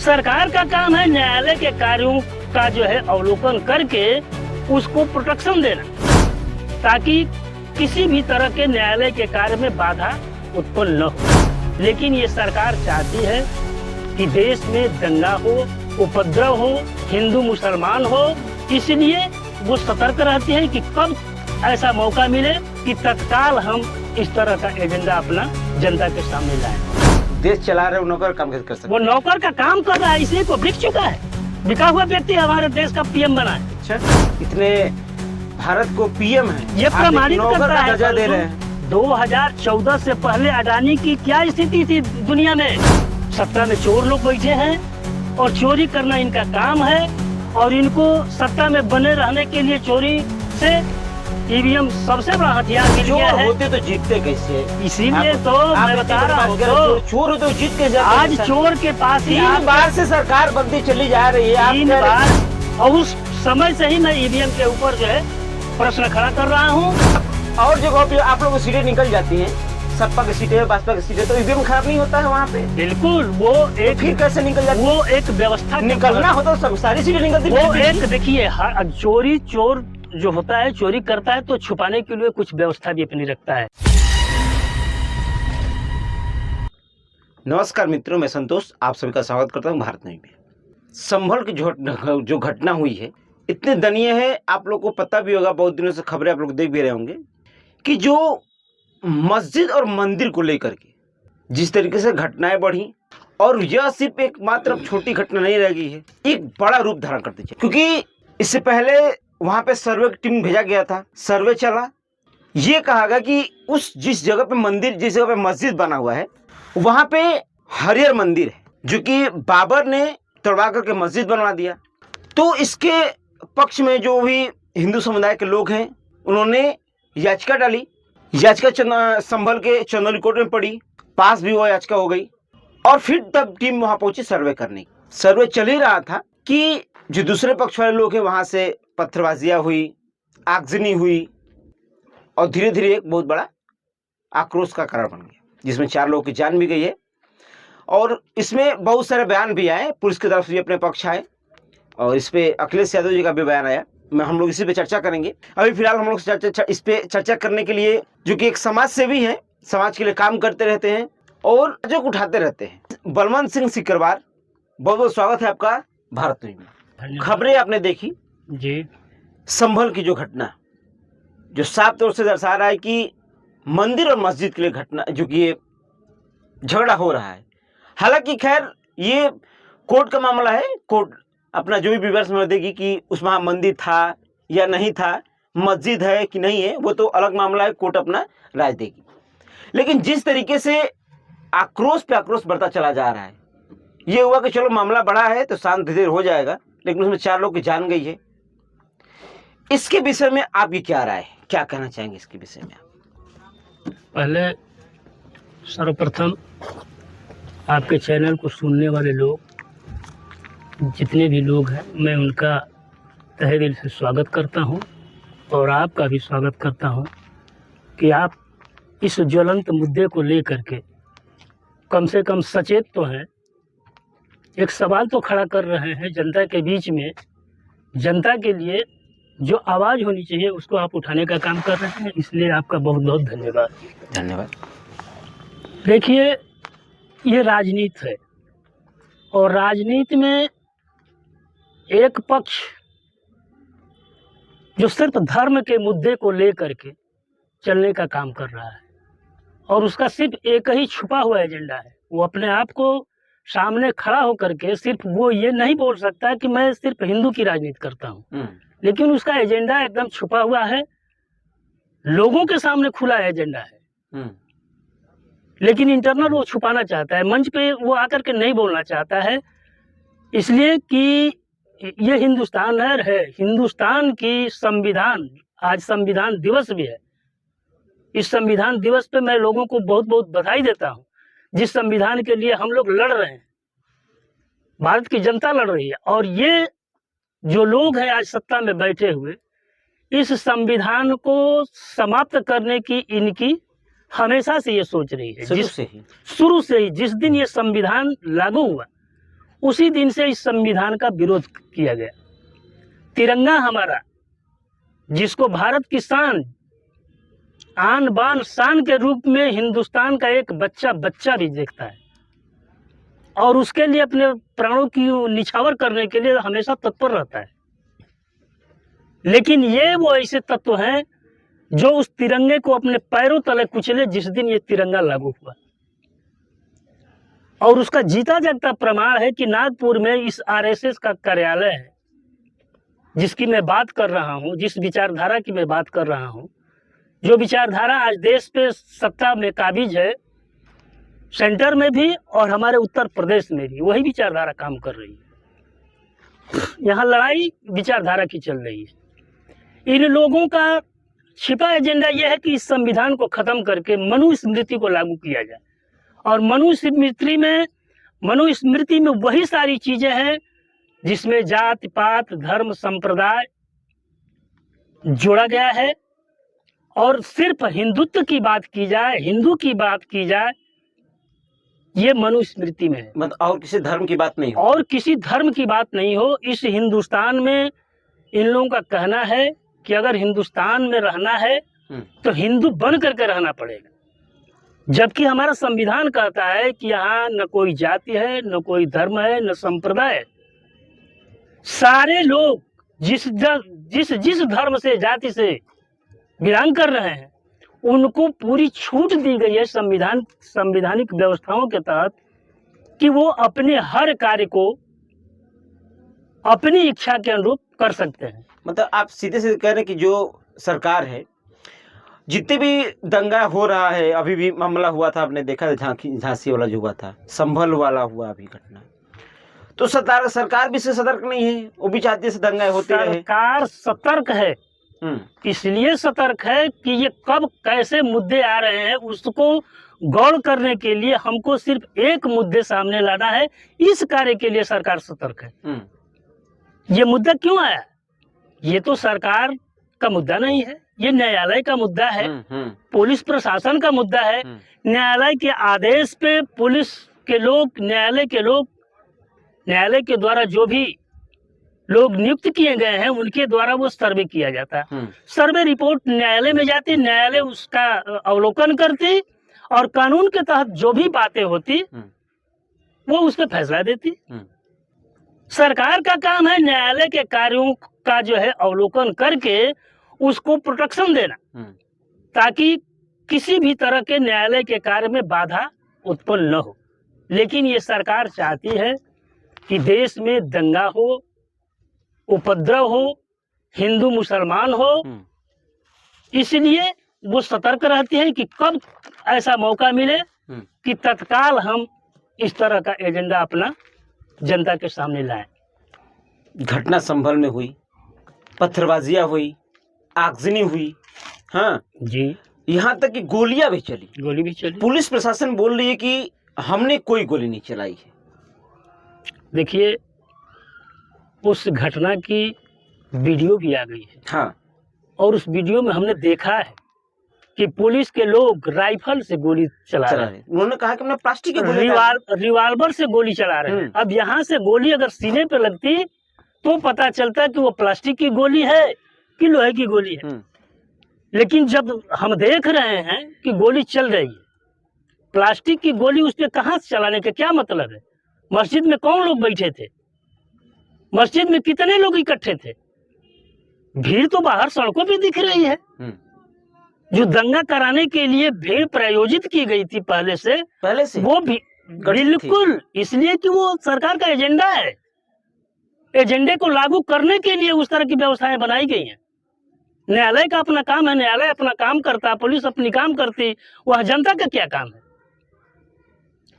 सरकार का काम है न्यायालय के कार्यों का जो है अवलोकन करके उसको प्रोटेक्शन देना, ताकि किसी भी तरह के न्यायालय के कार्य में बाधा उत्पन्न न हो। लेकिन ये सरकार चाहती है कि देश में दंगा हो, उपद्रव हो, हिंदू मुसलमान हो, इसलिए वो सतर्क रहती है कि कब ऐसा मौका मिले कि तत्काल हम इस तरह का एजेंडा अपना जनता के सामने लाएं। देश चला रहे नौकर काम कैसे कर सकते? वो नौकर का काम कर रहा है, इसलिए को बिक चुका है। बिका हुआ व्यक्ति हमारे देश का पीएम बना है। अच्छा, इतने भारत को पीएम है, ये प्रमाणित करता है। दर्जा दे रहे हैं। 2014 से पहले अडानी की क्या स्थिति थी दुनिया में? सत्ता में चोर लोग बैठे हैं और चोरी करना इनका काम है, और इनको सत्ता में बने रहने के लिए चोरी से ईवीएम सबसे बड़ा हथियार मिल गया है। होते तो जीतते कैसे? इसीलिए तो मैं बता रहा हूँ, चोर हो तो जीत कैसे? आज चोर के पास ही 3 बार से सरकार बनती चली जा रही है। 3 बार, और उस समय से ही मैं ईवीएम के ऊपर जो है प्रश्न खड़ा कर रहा हूँ। और जगह पे आप लोगों को सीटें निकल जाती हैं, सपा की सीटें, बसपा की सीटें, तो ईवीएम खराब नहीं होता है वहाँ पे? बिल्कुल, वो एक फिर कैसे निकल जाती? वो एक व्यवस्था निकलना होता तो सारी सीटें निकलती। वो एक देखिए, चोर जो होता है, चोरी करता है तो छुपाने के लिए कुछ व्यवस्था भी अपनी रखता है। नमस्कार मित्रों, मैं संतोष आप सभी का स्वागत करता हूँ भारत न्यूज़ में। संभल की जो घटना हुई है इतने दयनीय है, आप लोग को पता भी होगा, बहुत दिनों से खबरें आप लोग देख भी रहे होंगे कि जो मस्जिद और मंदिर को लेकर के जिस तरीके से घटनाएं बढ़ी, और यह सिर्फ एक मात्र अब छोटी घटना नहीं रह गई है, एक बड़ा रूप धारण करती है। क्योंकि इससे पहले वहां पे सर्वे की टीम भेजा गया था, सर्वे चला, ये कहा गया कि जिस जगह पे मंदिर, जिस जगह पे मस्जिद बना हुआ है वहां पे हरियर मंदिर है, जो कि बाबर ने तोड़वा करके मस्जिद बनवा दिया। तो इसके पक्ष में जो भी हिंदू समुदाय के लोग हैं उन्होंने याचिका डाली। याचिका संभल के चंदौली कोर्ट में पड़ी, पास भी वो याचिका हो गई, और फिर तब टीम वहां पहुंची सर्वे करने। सर्वे चल ही रहा था कि जो दूसरे पक्ष वाले लोग हैं वहां से पत्थरबाजियां हुई, आगजनी हुई, और धीरे धीरे एक बहुत बड़ा आक्रोश का कारण बन गया, जिसमें 4 लोगों की जान भी गई है। और इसमें बहुत सारे बयान भी आए, पुलिस की तरफ से भी अपने पक्ष आए, और इस पे अखिलेश यादव जी का भी बयान आया। हम लोग इसी पे चर्चा करेंगे। अभी फिलहाल हम लोग इस पे चर्चा करने के लिए, जो कि एक समाज सेवी हैं, समाज के लिए काम करते रहते हैं और जो उठाते रहते हैं, बलवंत सिंह सिकरवार, बहुत बहुत स्वागत है आपका भारत न्यूज़ में। खबरें आपने देखी जी, संभल की जो घटना, जो साफ तौर से दर्शा रहा है कि मंदिर और मस्जिद के लिए घटना, जो कि ये झगड़ा हो रहा है। हालांकि खैर ये कोर्ट का मामला है, कोर्ट अपना जो भी विवरण समझ देगी कि उसमें मंदिर था या नहीं था, मस्जिद है कि नहीं है, वो तो अलग मामला है, कोर्ट अपना राय देगी। लेकिन जिस तरीके से आक्रोश पे आक्रोश बढ़ता चला जा रहा है, ये हुआ कि चलो मामला बड़ा है तो शांत धीरे हो जाएगा, लेकिन उसमें 4 लोग की जान गई है। इसके विषय में आपकी क्या राय है, क्या कहना चाहेंगे इसके विषय में? पहले सर्वप्रथम आपके चैनल को सुनने वाले लोग, जितने भी लोग हैं, मैं उनका तहे दिल से स्वागत करता हूं, और आपका भी स्वागत करता हूं कि आप इस ज्वलंत मुद्दे को लेकर के कम से कम सचेत तो हैं, एक सवाल तो खड़ा कर रहे हैं जनता के बीच में। जनता के लिए जो आवाज़ होनी चाहिए उसको आप उठाने का काम कर रहे हैं, इसलिए आपका बहुत बहुत धन्यवाद। धन्यवाद। देखिए, ये राजनीति है, और राजनीति में एक पक्ष जो सिर्फ धर्म के मुद्दे को लेकर के चलने का काम कर रहा है, और उसका सिर्फ एक ही छुपा हुआ एजेंडा है। वो अपने आप को सामने खड़ा होकर के सिर्फ वो ये नहीं बोल सकता कि मैं सिर्फ हिंदू की राजनीति करता हूँ, लेकिन उसका एजेंडा एकदम छुपा हुआ है, लोगों के सामने खुला एजेंडा है, लेकिन इंटरनल वो छुपाना चाहता है, मंच पे वो आकर के नहीं बोलना चाहता है, इसलिए कि ये हिंदुस्तान है। हिंदुस्तान की संविधान, आज संविधान दिवस भी है। इस संविधान दिवस पे मैं लोगों को बहुत बहुत बधाई देता हूँ, जिस संविधान के लिए हम लोग लड़ रहे हैं, भारत की जनता लड़ रही है। और ये जो लोग हैं आज सत्ता में बैठे हुए, इस संविधान को समाप्त करने की इनकी हमेशा से ये सोच रही है, शुरू से ही जिस दिन ये संविधान लागू हुआ उसी दिन से इस संविधान का विरोध किया गया। तिरंगा हमारा, जिसको भारत की शान, आन बान शान के रूप में हिंदुस्तान का एक बच्चा भी देखता है और उसके लिए अपने प्राणों की निछावर करने के लिए हमेशा तत्पर रहता है। लेकिन ये वो ऐसे तत्व हैं जो उस तिरंगे को अपने पैरों तले कुचले जिस दिन ये तिरंगा लागू हुआ। और उसका जीता जागता प्रमाण है कि नागपुर में इस आरएसएस का कार्यालय है, जिसकी मैं बात कर रहा हूँ, जिस विचारधारा की मैं बात कर रहा हूँ, जो विचारधारा आज देश पे सत्ता में काबिज है, सेंटर में भी और हमारे उत्तर प्रदेश में भी वही विचारधारा काम कर रही है। यहाँ लड़ाई विचारधारा की चल रही है। इन लोगों का छिपा एजेंडा यह है कि इस संविधान को खत्म करके मनुस्मृति को लागू किया जाए। और मनुस्मृति में वही सारी चीजें हैं जिसमें जाति पात धर्म संप्रदाय जोड़ा गया है और सिर्फ हिंदुत्व की बात की जाए, हिंदू की बात की जाए, ये मनुस्मृति में है। मतलब और किसी धर्म की बात नहीं हो, और किसी धर्म की बात नहीं हो। इस हिंदुस्तान में इन लोगों का कहना है कि अगर हिंदुस्तान में रहना है तो हिंदू बन करके रहना पड़ेगा, जबकि हमारा संविधान कहता है कि यहाँ न कोई जाति है, न कोई धर्म है, न संप्रदाय है। सारे लोग जिस धर्म से, जाति से बिलोंग कर रहे हैं, उनको पूरी छूट दी गई है संविधानिक व्यवस्थाओं के तहत कि वो अपने हर कार्य को अपनी इच्छा के अनुरूप कर सकते हैं। मतलब आप सीधे सीधे कह रहे हैं कि जो सरकार है, जितने भी दंगा हो रहा है, अभी भी मामला हुआ था, आपने देखा था झांसी वाला जो हुआ था, संभल वाला हुआ अभी घटना, तो सरकार भी से सतर्क नहीं है, वो भी चाहती है दंगा होते रहे। सरकार सतर्क है, इसलिए सतर्क है कि ये कब कैसे मुद्दे आ रहे हैं उसको गौर करने के लिए हमको सिर्फ एक मुद्दे सामने लाना है। इस कार्य के लिए सरकार सतर्क है। ये मुद्दा क्यों आया? ये तो सरकार का मुद्दा नहीं है, ये न्यायालय का मुद्दा है, पुलिस प्रशासन का मुद्दा है। न्यायालय के आदेश पे पुलिस के लोग, न्यायालय के द्वारा जो भी लोग नियुक्त किए गए हैं उनके द्वारा वो सर्वे किया जाता है। सर्वे रिपोर्ट न्यायालय में जाती, न्यायालय उसका अवलोकन करती और कानून के तहत जो भी बातें होती वो उस पर फैसला देती। सरकार का काम है न्यायालय के कार्यों का जो है अवलोकन करके उसको प्रोटेक्शन देना, ताकि किसी भी तरह के न्यायालय के कार्य में बाधा उत्पन्न न हो। लेकिन ये सरकार चाहती है कि देश में दंगा हो, उपद्रव हो, हिंदू मुसलमान हो, इसलिए वो सतर्क रहती है कि कब ऐसा मौका मिले कि तत्काल हम इस तरह का एजेंडा अपना जनता के सामने लाएं। घटना संभल में हुई, पत्थरबाजियां हुई, आगजनी हुई, हाँ जी, यहाँ तक कि गोलियां भी चली। गोली भी चली। पुलिस प्रशासन बोल रही है कि हमने कोई गोली नहीं चलाई है। देखिए, उस घटना की वीडियो भी आ गई है। हाँ, और उस वीडियो में हमने देखा है कि पुलिस के लोग राइफल से गोली चला रहे हैं। उन्होंने कहा कि हमने प्लास्टिक की रिवाल्वर से गोली चला रहे हैं। अब यहाँ से गोली अगर सीने पे लगती तो पता चलता कि वो प्लास्टिक की गोली है कि लोहे की गोली है। लेकिन जब हम देख रहे हैं कि गोली चल रही है, प्लास्टिक की गोली उस पर कहाँ से चलाने का क्या मतलब है? मस्जिद में कौन लोग बैठे थे? मस्जिद में कितने लोग इकट्ठे थे? भीड़ तो बाहर सड़कों पे दिख रही है। जो दंगा कराने के लिए भीड़ प्रायोजित की गई थी पहले से वो भी बिल्कुल इसलिए कि वो सरकार का एजेंडा है। एजेंडे को लागू करने के लिए उस तरह की व्यवस्थाएं बनाई गई हैं। न्यायालय का अपना काम है, न्यायालय अपना काम करता, पुलिस अपनी काम करती, वह जनता का क्या काम है?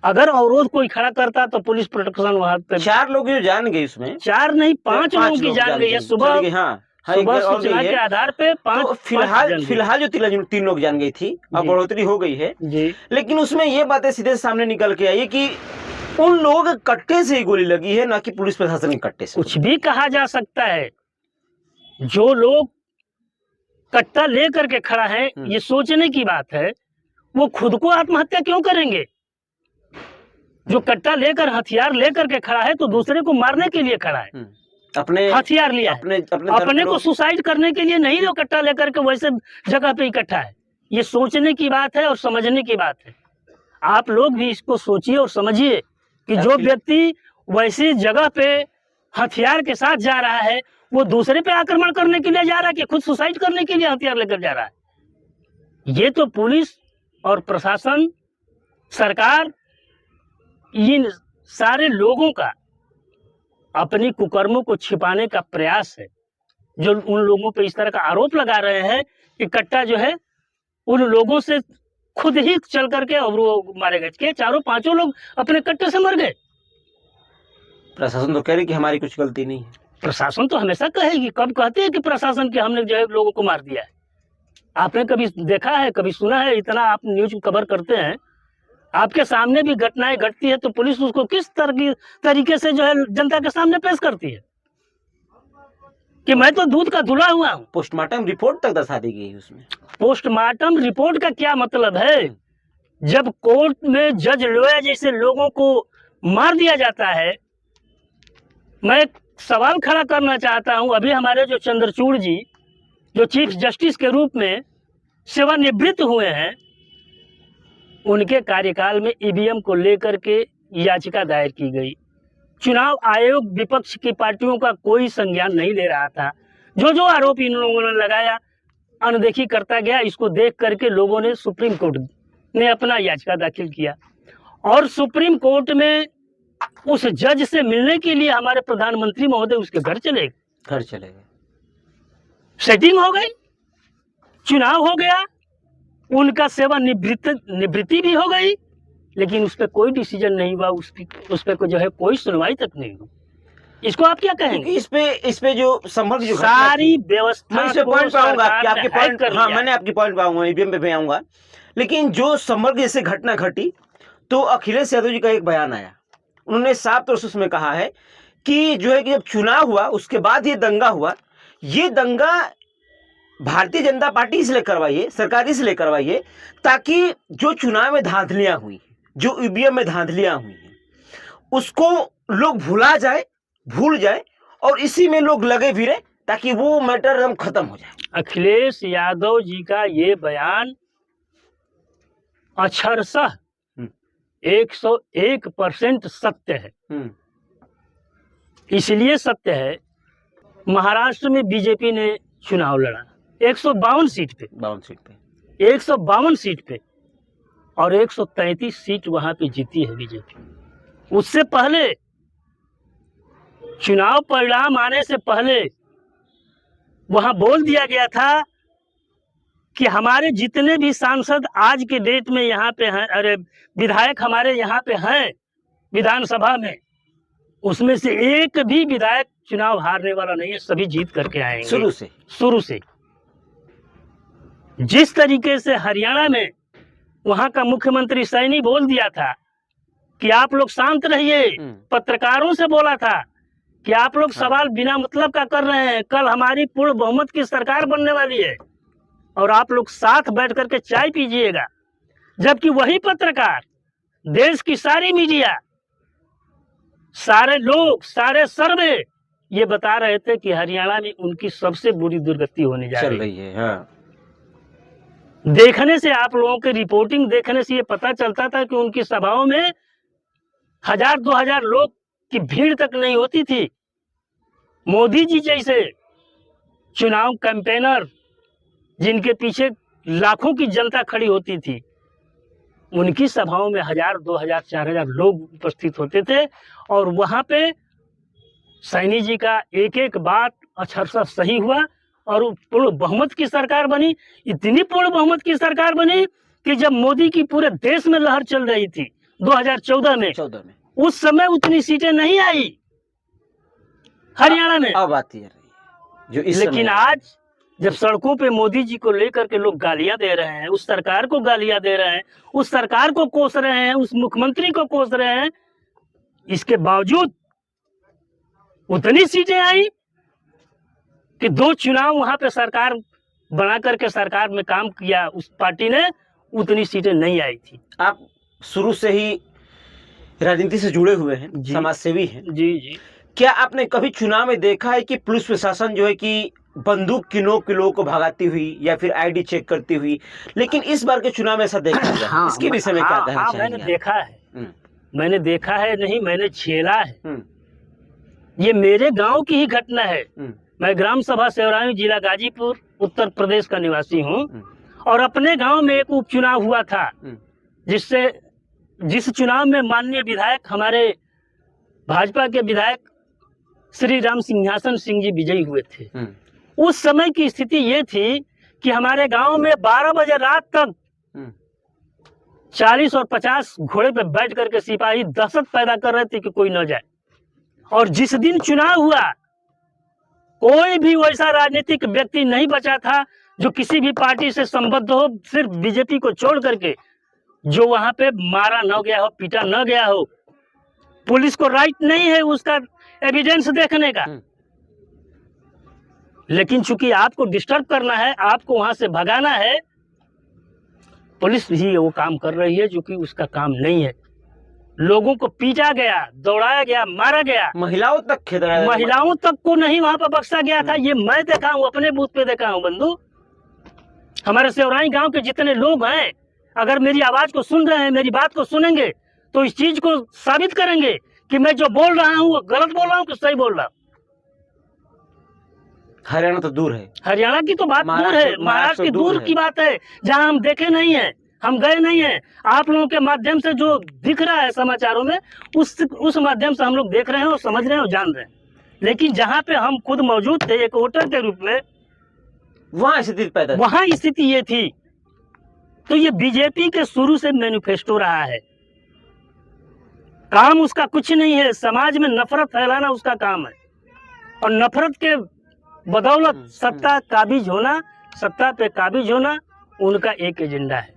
अगर अवरोध कोई खड़ा करता तो पुलिस प्रोटेक्शन वहां पे। 4 लोग जो जान गए, उसमें 4 नहीं 5 लोगों की जान गई है। सुबह सूचना के आधार पे 5। तो फिलहाल जो 3 लोग जान गई थी, अब बढ़ोतरी हो गई है जी। लेकिन उसमें ये बातें सीधे सामने निकल के आई है कि उन लोगों के कट्टे से ही गोली लगी है, ना कि पुलिस प्रशासन के कट्टे से। कुछ भी कहा जा सकता है। जो लोग कट्टा लेकर के खड़ा है, ये सोचने की बात है वो खुद को आत्महत्या क्यों करेंगे? जो कट्टा लेकर हथियार लेकर के खड़ा है तो दूसरे को मारने के लिए खड़ा है, अपने हथियार लिया है। अपने को सुसाइड करने के लिए नहीं, जो कट्टा लेकर के वैसे जगह पे इकट्ठा है। ये सोचने की बात है और समझने की बात है। आप लोग भी इसको सोचिए और समझिए कि जो व्यक्ति वैसी जगह पे हथियार के साथ जा रहा है वो दूसरे पे आक्रमण करने के लिए जा रहा है कि खुद सुसाइड करने के लिए हथियार लेकर जा रहा है। ये तो पुलिस और प्रशासन, सरकार, इन सारे लोगों का अपनी कुकर्मों को छिपाने का प्रयास है। जो उन लोगों पे इस तरह का आरोप लगा रहे हैं कि कट्टा जो है उन लोगों से खुद ही चल करके और वो मारे गए के 4-5 लोग अपने कट्टे से मर गए। प्रशासन तो कह रही कि हमारी कुछ गलती नहीं है। प्रशासन तो हमेशा कहेगी, कब कहते हैं कि प्रशासन के हमने जो है लोगों को मार दिया है? आपने कभी देखा है, कभी सुना है? इतना आप न्यूज कवर करते हैं, आपके सामने भी घटनाएं घटती है तो पुलिस उसको किस तरीके से जो है जनता के सामने पेश करती है कि मैं तो दूध का धुला हुआ हूँ। पोस्टमार्टम रिपोर्ट तक दर्शा दी गई उसमें। पोस्टमार्टम रिपोर्ट का क्या मतलब है? जब कोर्ट में जज लोया जैसे लोगों को मार दिया जाता है। मैं एक सवाल खड़ा करना चाहता हूं, अभी हमारे जो चंद्रचूड़ जी जो चीफ जस्टिस के रूप में सेवानिवृत्त हुए हैं, उनके कार्यकाल में ईवीएम को लेकर के याचिका दायर की गई। चुनाव आयोग विपक्ष की पार्टियों का कोई संज्ञान नहीं ले रहा था। जो जो आरोप इन लोगों ने लगाया अनदेखी करता गया। इसको देख करके लोगों ने सुप्रीम कोर्ट में अपना याचिका दाखिल किया और सुप्रीम कोर्ट में उस जज से मिलने के लिए हमारे प्रधानमंत्री महोदय उसके घर चले गए। सेटिंग हो गई, चुनाव हो गया, उनका निवृत्ति भी हो गई, लेकिन उस पर कोई डिसीजन नहीं हुआ। उस पर जो है कोई सुनवाई तक नहीं हुई। इसको आप क्या कहेंगे? इस पे जो संभव जो सारी व्यवस्था मैं इस पे पॉइंट पाऊंगा कि आपके पॉइंट, हाँ मैंने आपकी पॉइंट पाऊंगा, ईवीएम पे भी आऊंगा। लेकिन जो समग्र जैसे घटना घटी तो अखिलेश यादव जी का एक बयान आया, उन्होंने साफ तौर से उसमें कहा है कि जो है कि जब चुनाव हुआ उसके बाद ये दंगा हुआ, ये दंगा भारतीय जनता पार्टी इसलिए करवाई है, सरकार इसलिए करवाई है ताकि जो चुनाव में धांधलियां हुई, जो ईवीएम में धांधलियां हुई हैं, उसको लोग भूल जाए और इसी में लोग लगे फिरे ताकि वो मैटर हम खत्म हो जाए। अखिलेश यादव जी का ये बयान अक्षरशः 101% सत्य है। इसलिए सत्य है, महाराष्ट्र में बीजेपी ने चुनाव लड़ा 152 सीट पे 152 सीट पे और 133 सीट वहां पे जीती है बीजेपी। उससे पहले चुनाव परिणाम आने से पहले वहां बोल दिया गया था कि हमारे जितने भी सांसद आज के डेट में यहाँ पे हैं, अरे विधायक हमारे यहाँ पे हैं विधानसभा में, उसमें से एक भी विधायक चुनाव हारने वाला नहीं है, सभी जीत करके आएंगे। शुरू से जिस तरीके से हरियाणा में वहां का मुख्यमंत्री सैनी बोल दिया था कि आप लोग शांत रहिए, पत्रकारों से बोला था कि आप लोग सवाल बिना मतलब का कर रहे हैं, कल हमारी पूर्ण बहुमत की सरकार बनने वाली है और आप लोग साथ बैठ करके चाय पीजिएगा। जबकि वही पत्रकार, देश की सारी मीडिया, सारे लोग, सारे सर्वे ये बता रहे थे कि हरियाणा में उनकी सबसे बुरी दुर्गति होने जा रही है। हाँ। देखने से, आप लोगों की रिपोर्टिंग देखने से ये पता चलता था कि उनकी सभाओं में 1000-2000 लोग की भीड़ तक नहीं होती थी। मोदी जी जैसे चुनाव कैंपेनर जिनके पीछे लाखों की जनता खड़ी होती थी, उनकी सभाओं में 1000, 2000, 4000 लोग उपस्थित होते थे और वहां पे सैनी जी का एक एक बात अक्षरशः सही हुआ और पूर्ण बहुमत की सरकार बनी। इतनी पूर्ण बहुमत की सरकार बनी कि जब मोदी की पूरे देश में लहर चल रही थी 2014 में, उस समय उतनी सीटें नहीं आई हरियाणा में। अब आती है जो लेकिन आज जब सड़कों पे मोदी जी को लेकर के लोग गालियां दे रहे हैं, उस सरकार को गालियां दे रहे हैं, उस सरकार को कोस रहे हैं, उस मुख्यमंत्री को कोस रहे हैं, इसके बावजूद उतनी सीटें आई कि 2 चुनाव वहां पे सरकार बना करके सरकार में काम किया उस पार्टी ने, उतनी सीटें नहीं आई थी। आप शुरू से ही राजनीति से जुड़े हुए हैं, जी। समाज सेवी हैं। जी जी। क्या आपने कभी चुनाव में देखा है कि पुलिस प्रशासन जो है कि बंदूक की नोक के लोगों को भगाती हुई या फिर आईडी चेक करती हुई, लेकिन इस बार के चुनाव में ऐसा देखा गया है। हाँ इसके विषय में क्या कहना मैंने चाहेंगे आप? देखा है, हम्म, मैंने देखा है नहीं, मैंने झेला है। हम्म, ये मेरे गांव की ही घटना है। हम्म, मैं ग्राम सभा सेवरायूं, जिला गाजीपुर, उत्तर प्रदेश का निवासी हूँ। हम्म, और अपने गांव में एक उपचुनाव हुआ था, हम्म, जिस चुनाव में माननीय विधायक, हमारे भाजपा के विधायक श्री राम सिंहासन सिंह जी विजयी हुए थे। हम्म, उस समय की स्थिति ये थी कि हमारे गांव में 12 बजे रात तक हम्म, 40 और 50 घोड़े पे बैठ करके सिपाही दहशत पैदा कर रहे थे कि कोई न जाए। और जिस दिन चुनाव हुआ, कोई भी वैसा राजनीतिक व्यक्ति नहीं बचा था जो किसी भी पार्टी से संबद्ध हो, सिर्फ बीजेपी को छोड़ करके, जो वहां पे मारा न गया हो, पीटा न गया हो। पुलिस को राइट नहीं है उसका एविडेंस देखने का, लेकिन चूंकि आपको डिस्टर्ब करना है, आपको वहां से भगाना है, पुलिस ही वो काम कर रही है जो कि उसका काम नहीं है। लोगों को पीटा गया, दौड़ाया गया, मारा गया, महिलाओं तक खेदा, महिलाओं तक को नहीं वहां पर बख्शा गया था। ये मैं देखा हूँ, अपने बूथ पे देखा हूँ बंधु। हमारे सेवराई गांव के जितने लोग हैं, अगर मेरी आवाज को सुन रहे हैं, मेरी बात को सुनेंगे, तो इस चीज को साबित करेंगे कि मैं जो बोल रहा हूँ वो गलत बोल रहा हूँ कि सही बोल रहा हूँ। हरियाणा तो दूर है, हरियाणा की तो बात दूर है, महाराष्ट्र की दूर की बात है, जहां हम देखे नहीं है, हम गए नहीं है। आप लोगों के माध्यम से जो दिख रहा है समाचारों में, उस माध्यम से हम लोग देख रहे हैं और समझ रहे हैं और जान रहे हैं। लेकिन जहां पे हम खुद मौजूद थे एक वोटर के रूप में, वहां स्थिति पैदा, वहां स्थिति ये थी। तो ये बीजेपी के शुरू से मैनिफेस्टो रहा है, काम उसका कुछ नहीं है, समाज में नफरत फैलाना उसका काम है। और नफरत के बदौलत सत्ता काबिज होना, सत्ता पे काबिज होना उनका एक एजेंडा है।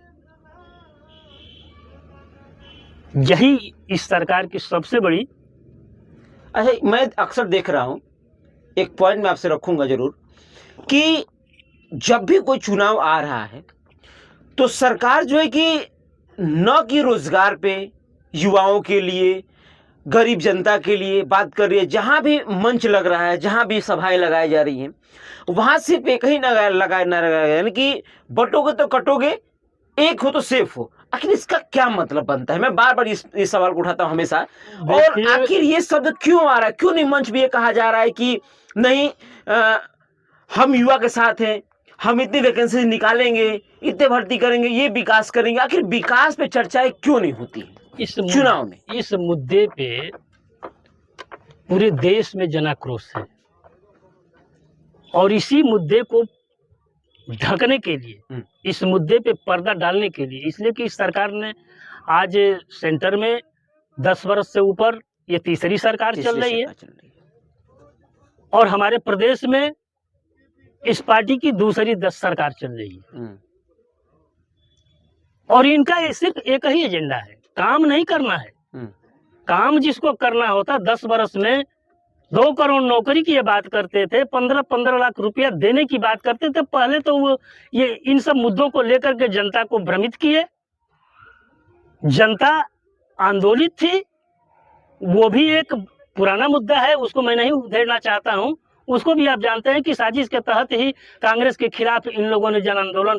यही इस सरकार की सबसे बड़ी। अच्छा, मैं अक्सर देख रहा हूं, एक पॉइंट मैं आपसे रखूंगा जरूर, कि जब भी कोई चुनाव आ रहा है तो सरकार जो है कि न कि रोजगार पे, युवाओं के लिए, गरीब जनता के लिए बात कर रही है। जहां भी मंच लग रहा है, जहां भी सभाएं लगाई जा रही हैं, वहां सिर्फ एक ही लगाया, यानी कि बटोगे तो कटोगे, एक हो तो सेफ हो। आखिर इसका क्या मतलब बनता है? मैं बार बार इस सवाल को उठाता हूं हमेशा। और आखिर ये शब्द क्यों आ रहा है? क्यों नहीं मंच भी ये कहा जा रहा है कि नहीं, हम युवा के साथ हैं, हम इतनी वैकेंसी निकालेंगे, इतने भर्ती करेंगे, ये विकास करेंगे। आखिर विकास पे चर्चाएं क्यों नहीं होती इस चुनाव में? इस मुद्दे पे पूरे देश में जनाक्रोश है, और इसी मुद्दे को ढकने के लिए, इस मुद्दे पे पर्दा डालने के लिए, इसलिए कि इस सरकार ने आज सेंटर में 10 वर्ष से ऊपर ये तीसरी सरकार चल रही है, और हमारे प्रदेश में इस पार्टी की दूसरी 10 सरकार चल रही है। और इनका सिर्फ एक ही एजेंडा है, काम नहीं करना है। काम जिसको करना होता, 10 वर्ष में 2 करोड़ नौकरी की ये बात करते थे, 15-15 लाख रुपया देने की बात करते थे। पहले तो वो ये इन सब मुद्दों को लेकर के जनता को भ्रमित किए, जनता आंदोलित थी। वो भी एक पुराना मुद्दा है, उसको मैं नहीं उधेड़ना चाहता हूँ। उसको भी आप जानते हैं कि साजिश के तहत ही कांग्रेस के खिलाफ इन लोगों ने जन आंदोलन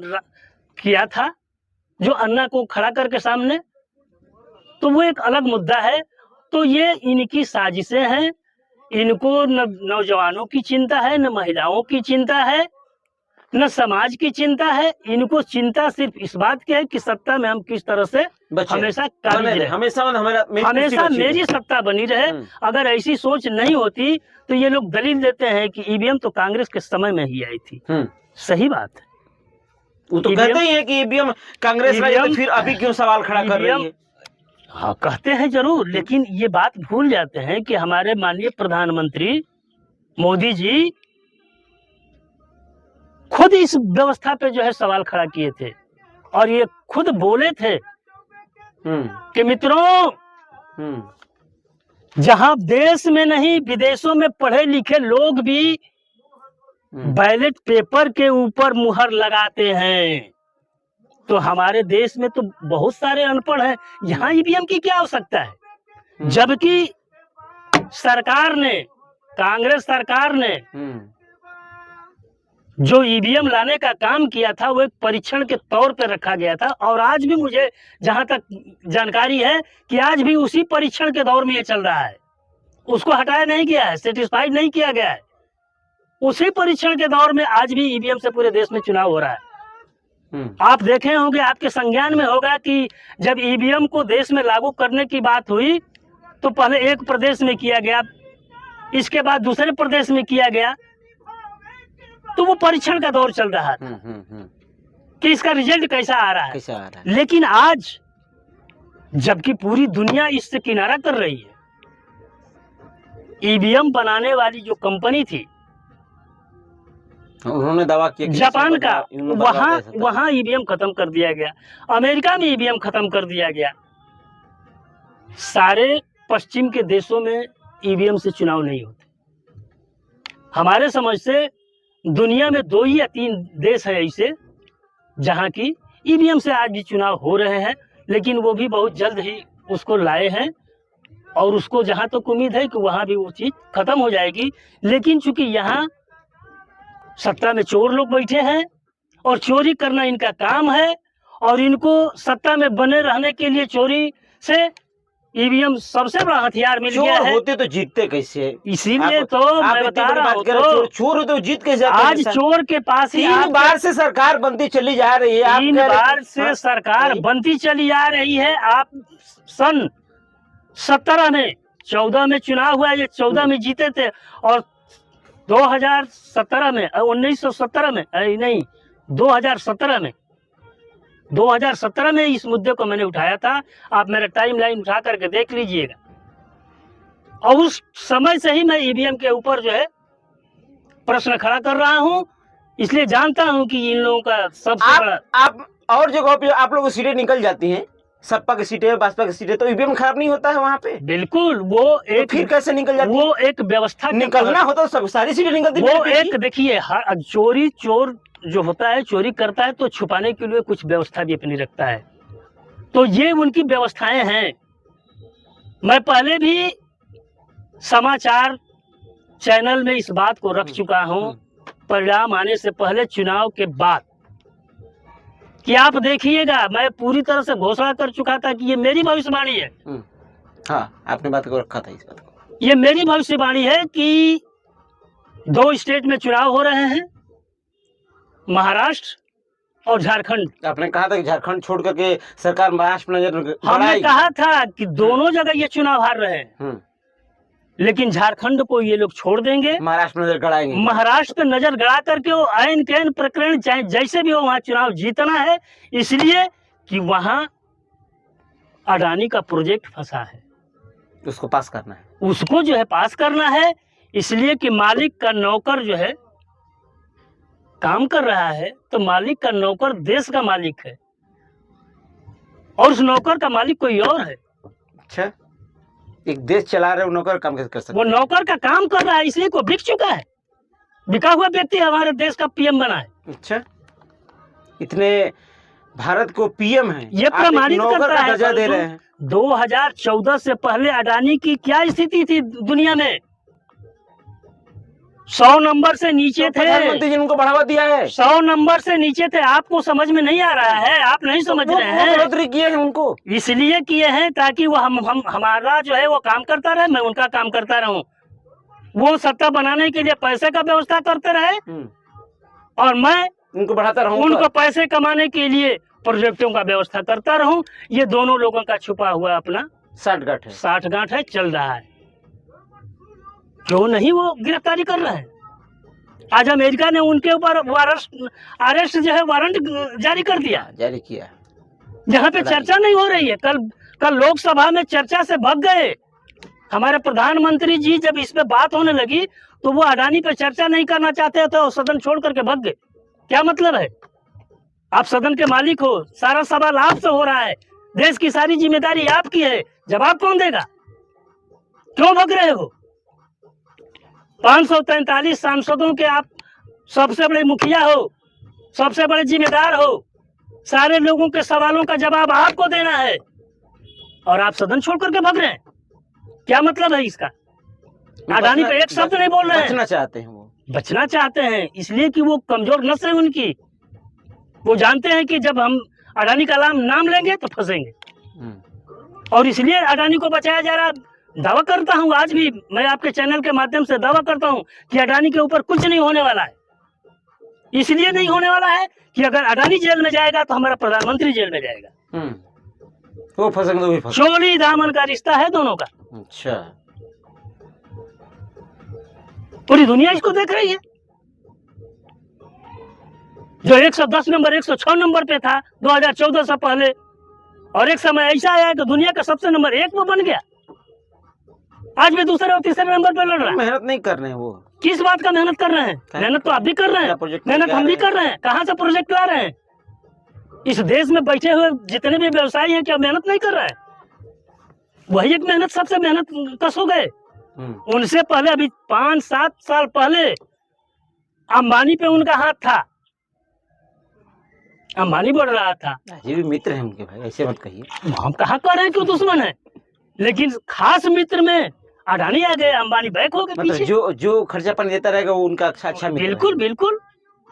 किया था, जो अन्ना को खड़ा करके सामने। तो वो एक अलग मुद्दा है। तो ये इनकी साजिशें हैं। इनको न नौजवानों की चिंता है, न महिलाओं की चिंता है, न समाज की चिंता है। इनको चिंता सिर्फ इस बात की है कि सत्ता में हम किस तरह से हमेशा काबिज रहे, हमेशा मेरी सत्ता बनी रहे। अगर ऐसी सोच नहीं होती तो ये लोग दलील देते हैं कि ईवीएम तो कांग्रेस के समय में ही आई थी। सही बात है, वो तो कहते ही है कि ईवीएम कांग्रेस लाई, तो फिर अभी क्यों सवाल खड़ा कर रही है? हाँ, कहते हैं जरूर, लेकिन ये बात भूल जाते हैं कि हमारे माननीय प्रधानमंत्री मोदी जी खुद इस व्यवस्था पे जो है सवाल खड़ा किए थे, और ये खुद बोले थे कि मित्रों, जहां देश में नहीं विदेशों में पढ़े लिखे लोग भी बैलेट पेपर के ऊपर मुहर लगाते हैं, तो हमारे देश में तो बहुत सारे अनपढ़ हैं, यहाँ ईवीएम की क्या आवश्यकता है? जबकि सरकार ने, कांग्रेस सरकार ने जो ईवीएम लाने का काम किया था वो एक परीक्षण के तौर पर रखा गया था, और आज भी मुझे जहां तक जानकारी है कि आज भी उसी परीक्षण के दौर में ये चल रहा है, उसको हटाया नहीं गया है, सेटिस्फाइड नहीं किया गया है। उसी परीक्षण के दौर में आज भी ईवीएम से पूरे देश में चुनाव हो रहा है। आप देखे होंगे, आपके संज्ञान में होगा कि जब ईवीएम को देश में लागू करने की बात हुई तो पहले एक प्रदेश में किया गया, इसके बाद दूसरे प्रदेश में किया गया, तो वो परीक्षण का दौर चल रहा था कि इसका रिजल्ट कैसा आ रहा है। लेकिन आज जबकि पूरी दुनिया इससे किनारा कर रही है, ईवीएम बनाने वाली जो कंपनी थी उन्होंने दावा किया जापान का, वहां ईवीएम खत्म कर दिया गया, अमेरिका में ईवीएम खत्म कर दिया गया। सारे पश्चिम के देशों में ईवीएम से चुनाव नहीं होते। हमारे समझ से दुनिया में 2 या 3 देश है ऐसे जहां की ईवीएम से आज भी चुनाव हो रहे हैं, लेकिन वो भी बहुत जल्द ही उसको लाए हैं, और उसको जहां तक तो उम्मीद है कि वहां भी वो चीज खत्म हो जाएगी। लेकिन चूंकि यहाँ सत्ता में चोर लोग बैठे हैं और चोरी करना इनका काम है, और इनको सत्ता में बने रहने के लिए चोरी से ईवीएम सबसे बड़ा हथियार मिल गया है। होते तो जीतते कैसे? इसीलिए तो मैं बता रहा हूँ, तो चोर होते तो जीत कैसे? आज चोर के पास ही 3 बार से सरकार बनती चली जा रही है। 3 बार से सरकार बनती चली आ रही है। आप सन 17 में 14 में चुनाव हुआ, ये 14 में जीते थे, और 2017 में 1917 में नहीं 2017 में इस मुद्दे को मैंने उठाया था। आप मेरा टाइमलाइन उठा करके देख लीजिएगा, और उस समय से ही मैं ईवीएम के ऊपर जो है प्रश्न खड़ा कर रहा हूं, इसलिए जानता हूं कि इन लोगों का सबसे बड़ा। आप और जगहों पे आप लोगों की सीटें निकल जाती हैं, सपा की सीटें, बसपा की सीटें, तो ईवीएम खराब नहीं होता है वहाँ पे? बिल्कुल, वो एक तो फिर कैसे निकल जाती? वो एक व्यवस्था निकलना होता तो सारी सीटें निकलती। वो एक देखिए, चोर जो होता है, चोरी करता है तो छुपाने के लिए कुछ व्यवस्था भी अपनी रखता है, तो ये उनकी व्यवस्थाएं हैं। मैं पहले भी समाचार चैनल में इस बात को रख चुका हूं, परिणाम आने से पहले, चुनाव के बाद, कि आप देखिएगा, मैं पूरी तरह से घोषणा कर चुका था कि ये मेरी भविष्यवाणी है। हाँ, आपने बात को रखा था इस बात को। ये मेरी भविष्यवाणी है कि 2 स्टेट में चुनाव हो रहे हैं, महाराष्ट्र और झारखंड। आपने कहा था कि झारखंड छोड़ करके सरकार महाराष्ट्र में नजर, हमने कहा था कि दोनों जगह ये चुनाव हार रहे हैं, लेकिन झारखंड को ये लोग छोड़ देंगे, महाराष्ट्र में नजर गड़ाएंगे। महाराष्ट्र पे नजर गड़ा करके वो ऐन कैन प्रकरण चाहे जैसे भी हो वहां चुनाव जीतना है, इसलिए कि वहां अडानी का प्रोजेक्ट फंसा है, उसको पास करना है, उसको जो है पास करना है। इसलिए कि मालिक का नौकर जो है काम कर रहा है, तो मालिक का नौकर देश का मालिक है, और उस नौकर का मालिक कोई और है। अच्छा, एक देश चला रहे, नौकर काम कैसे कर सकते? वो नौकर का काम कर रहा है, इसलिए को बिक चुका है, बिका हुआ व्यक्ति हमारे देश का पीएम बना है। अच्छा, इतने भारत को पीएम है, ये प्रमाणित करता है। दर्जा दे रहे हैं। 2014 से पहले अडानी की क्या स्थिति थी दुनिया में? 100 नंबर से नीचे थे। प्रधानमंत्री जी ने उनको बढ़ावा दिया है। 100 नंबर से नीचे थे। आपको समझ में नहीं आ रहा है, आप नहीं समझ रहे हैं। बढ़ोतरी किए हैं उनको, इसलिए किए हैं ताकि वो हमारा जो है वो काम करता रहे, मैं उनका काम करता रहूं। वो सत्ता बनाने के लिए पैसे का व्यवस्था करते रहे, और मैं उनको बढ़ाता रहूं, उनको पैसे कमाने के लिए प्रोजेक्टों का व्यवस्था करता रहूं। ये दोनों लोगों का छुपा हुआ अपना साठगांठ है, चल रहा है। क्यों नहीं वो गिरफ्तारी कर रहे हैं? आज अमेरिका ने उनके ऊपर अरेस्ट जो है वारंट जारी किया, जहाँ पे चर्चा नहीं हो रही है। कल लोकसभा में चर्चा से भाग गए। हमारे प्रधानमंत्री जी जब इस पे बात होने लगी तो वो अडानी पे चर्चा नहीं करना चाहते तो सदन छोड़ करके भाग गए। क्या मतलब है? आप सदन के मालिक हो, सारा सवाल आपसे हो रहा है, देश की सारी जिम्मेदारी आपकी है, जवाब कौन देगा? क्यों भाग रहे हो? 543 सांसदों के आप सबसे बड़े मुखिया हो, सबसे बड़े जिम्मेदार हो, सारे लोगों के सवालों का जवाब आपको देना है, और आप सदन छोड़ करके भाग रहे हैं। क्या मतलब है इसका? अडानी पे एक शब्द नहीं बोल रहे हैं। बचना चाहते हैं वो, बचना चाहते हैं इसलिए कि वो कमजोर नस्ल है उनकी। वो जानते हैं कि जब हम अडानी का नाम लेंगे तो फंसेंगे, और इसलिए अडानी को बचाया जा रहा। दावा करता हूं, आज भी मैं आपके चैनल के माध्यम से दावा करता हूं कि अडानी के ऊपर कुछ नहीं होने वाला है। इसलिए नहीं होने वाला है कि अगर अडानी जेल में जाएगा तो हमारा प्रधानमंत्री जेल में जाएगा। वो फंसेंगे तो भी फंसेंगे। चोली दामन का रिश्ता है दोनों का। अच्छा, पूरी दुनिया इसको देख रही है। जो 110 नंबर 106 नंबर पे था 2014 से पहले, और एक समय ऐसा आया कि दुनिया का सबसे नंबर 1 वो बन गया। आज भी दूसरे और तीसरे नंबर पे लड़ रहा है। मेहनत नहीं कर रहे हैं वो। किस बात का मेहनत कर रहे हैं? मेहनत तो आप भी कर रहे हैं, मेहनत हम भी कर रहे हैं। कहाँ से प्रोजेक्ट ला रहे हैं? इस देश में बैठे हुए जितने भी व्यवसायी हैं क्या मेहनत नहीं कर रहे हैं? वही एक मेहनत, सबसे मेहनत कस हो गए। उनसे पहले अभी 5-7 साल पहले अंबानी पे उनका हाथ था। अंबानी बढ़ रहा था। ये भी मित्र हैं उनके भाई, ऐसे मत कहिए। हम कहा कर रहे हैं कि वो दुश्मन है, लेकिन खास मित्र में अडानी आ गए, अंबानी बैक हो गए मतलब पीछे। जो खर्चा पानी देता रहेगा वो उनका अच्छा मित्र बिल्कुल बिल्कुल,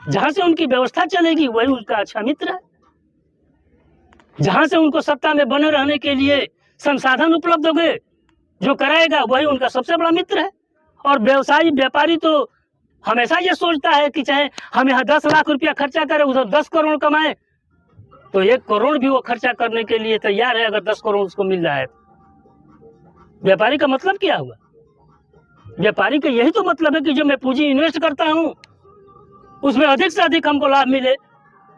जहां से उनकी व्यवस्था चलेगी वही उनका अच्छा मित्र है। जहां से उनको सत्ता में बने रहने के लिए संसाधन उपलब्ध हो गए, जो कराएगा वही उनका सबसे बड़ा मित्र है। और व्यवसायी व्यापारी तो हमेशा ये सोचता है कि चाहे हम यहाँ 10 लाख रुपया खर्चा करें, उधर 10 करोड़ कमाए, तो 1 करोड़ भी वो खर्चा करने के लिए तैयार है अगर 10 करोड़ उसको मिल जाए। व्यापारी का मतलब क्या हुआ? व्यापारी का यही तो मतलब है कि जो मैं पूंजी इन्वेस्ट करता हूँ उसमें अधिक से अधिक हमको लाभ मिले।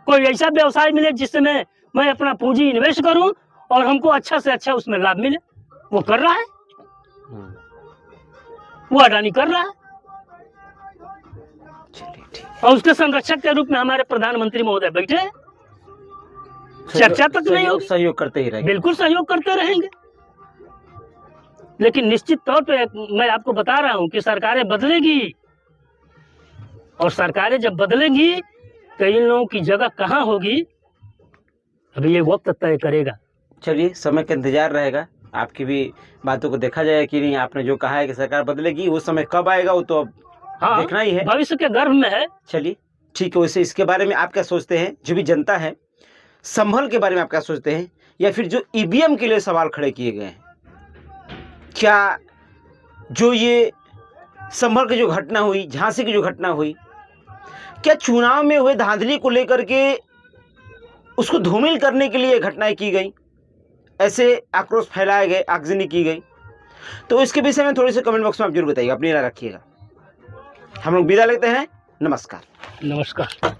कोई ऐसा व्यवसाय मिले जिसमें मैं अपना पूंजी इन्वेस्ट करूं और हमको अच्छा से अच्छा उसमें लाभ मिले। वो कर रहा है, वो अडानी कर रहा है। और उसके संरक्षक के रूप में हमारे प्रधानमंत्री महोदय बैठे हैं। चर्चा तक नहीं होगी, सहयोग करते ही रहेंगे। बिल्कुल सहयोग करते रहेंगे। लेकिन निश्चित तौर पे मैं आपको बता रहा हूं कि सरकारें बदलेगी, और सरकारें जब बदलेंगी तो इन लोगों की जगह कहां होगी अभी ये वक्त तय करेगा। चलिए, समय का इंतजार रहेगा। आपकी भी बातों को देखा जाए कि नहीं। आपने जो कहा है कि सरकार बदलेगी, वो समय कब आएगा वो तो अब देखना ही है, भविष्य के गर्भ में है। चलिए ठीक है। वैसे इसके बारे में आप क्या सोचते हैं, जो भी जनता है संभल के बारे में आप क्या सोचते हैं, या फिर जो ईवीएम के लिए सवाल खड़े किए गए हैं, क्या जो ये संभल की जो घटना हुई, झांसी की जो घटना हुई, क्या चुनाव में हुए धांधली को लेकर के उसको धूमिल करने के लिए घटनाएं की गई, ऐसे आक्रोश फैलाए गए, आगजनी की गई? तो इसके विषय में थोड़ी सी कमेंट बॉक्स में आप जरूर बताइएगा, अपनी राय रखिएगा। हम लोग विदा लेते हैं। नमस्कार। नमस्कार।